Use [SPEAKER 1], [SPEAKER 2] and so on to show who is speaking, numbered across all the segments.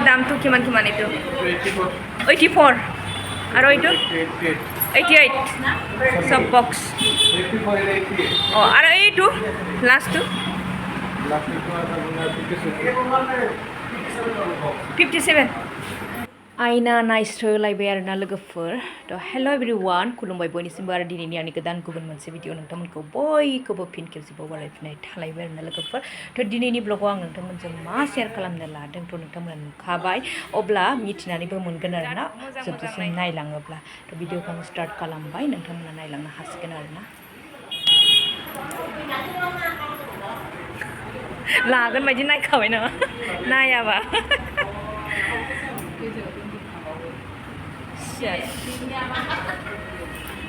[SPEAKER 1] দামটো কিমান কিমান এইটো 84 আৰু এইটো 88 সব বক্স আৰু এইটো লাষ্টটো 57 आयना नायस्रोलायबाय आरोना लोगोफोर थ' हेल' एभ्रिवान खुलुमबाय बयनिसिमबो आरो दिनैनि आंनि गोदान गुबुन मोनसे भिडिअ नोंथांमोनखौ बयखौबो फिन खेबसेबाव बरायफिननाय थालायबाय आरोना लोगोफोर थ' दिनैनि ब्लगाव आं नोंथांमोनजों मा शेयार खालामनो लादों थ' नोंथांमोना नुखाबाय अब्ला मिथिनानैबो मोनगोन आरोना जोबजासिम नायलाङोब्ला थ' भिडिअखौ आं स्टार्ट खालामबाय नोंथांमोना नायलांनो हासिगोन आरोना लागोन बायदि नायखाबाय नामा नायाबा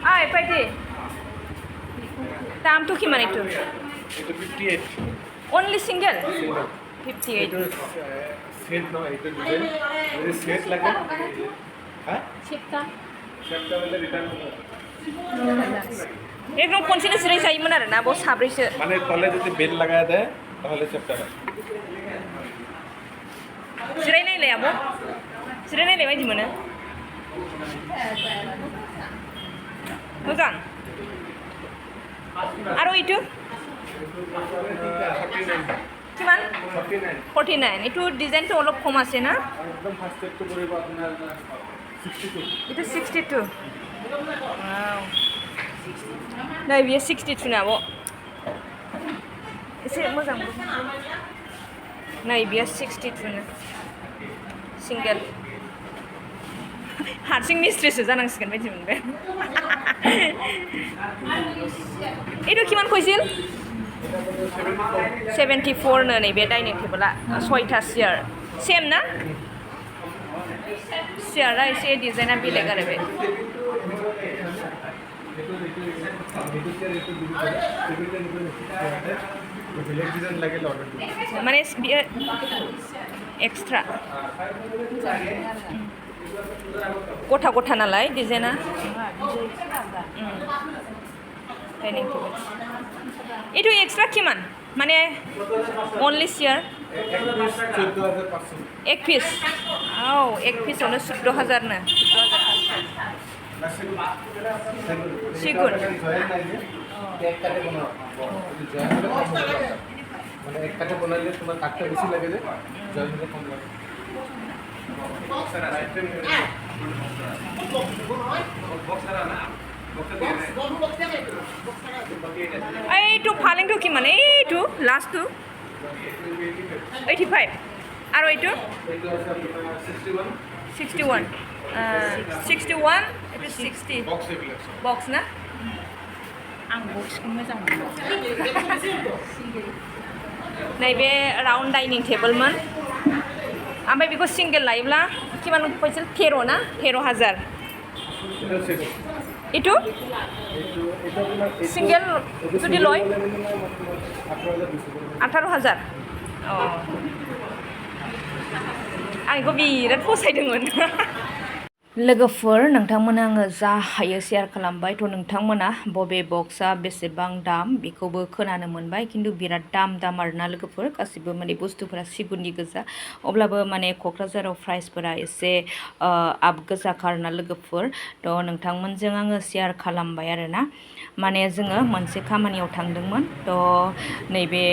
[SPEAKER 1] Ay, pwede. Tam to kiman ito?
[SPEAKER 2] Ito 58.
[SPEAKER 1] Only single?
[SPEAKER 2] Single.
[SPEAKER 1] 58.
[SPEAKER 2] Ito set no, ito design. Ito set lagay. Ha?
[SPEAKER 1] Set ka?
[SPEAKER 2] Set ka wala return.
[SPEAKER 1] एकदम खनसेनो जिराय जायोमोन आरो ना बाव साब्रैसो
[SPEAKER 2] माने तले যদি बेल लागाया दे তাহলে সেটটা হয়
[SPEAKER 1] जिरायनायलाय आब' जिरायनायलाय बायदि मोनो मोजां आरो এইটো কিমান 49 এইটো ডিজাইনটো অলপ কম আছে না
[SPEAKER 2] একদম ফার্স্ট একটু পড়িব আপনার 62
[SPEAKER 1] itu 62 wow nah biar 62 na bo isi मोजां nah biar 62 na single हारसिं मिस्ट्रेसो जानांसिगोन बायदि मोनबाय itu किमान কৈছিল 74 नो नैबे डाइनिं टेबोला 6टा सियार सेम ना सियारा एसे डिजाइना बेलेग आरो बे माने एक्सट्रा गथा गथा नालाय डिजाइना डाइनिं टेबल itu एक्सट्रा किमान माने ओनलि सियार एक पिस औ एक पिसावनो 14000 नो सिगुन
[SPEAKER 2] एक काटे बनाले তোমার কাটটা বেশি লাগে যে জয়েন্ট কম লাগে বক্সার আইটেম বক্সার না এইটো
[SPEAKER 1] ফালিংটো কিমান এইটো লাষ্টটো 85 আৰু এইটো 61 61 itu 60 box na ang box ko मोजां मोनो नैबे राउन्ड डाइनिं टेबल मोन ओमफ्राय बेखौ सिंगल लायोब्ला किमान फैसा 13 ना 13000 itu सिंगल जुदि लय 18000 अ आं बेखौ बिराद फसायदोंमोन लोगोफोर नोंथांमोना आङो जा हायो शेयार खालामबाय थ' नोंथांमोना बबे बक्सआ बेसेबां दाम बेखौबो खोनानो मोनबाय खिन्थु बिराद दाम आरोना लोगोफोर गासिबो माने बुस्थुफोरा सिगुननि गोजा अब्लाबो माने क'क्राझाराव प्राइसफोरा एसे आप गोजाखा आरोना लोगोफोर थ' नोंथांमोनजों आङो शेयार खालामबाय आरोना माने जोङो मोनसे खामानियाव थांदोंमोन थ' नैबे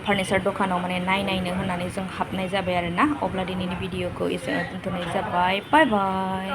[SPEAKER 1] फार्निचार दखानाव माने नायनो होननानै जों हाबनाय जाबाय आरोना अब्ला दिनैनि भिडिअखौ एसेयावनो दोनथ'नाय जाबाय बाय बाय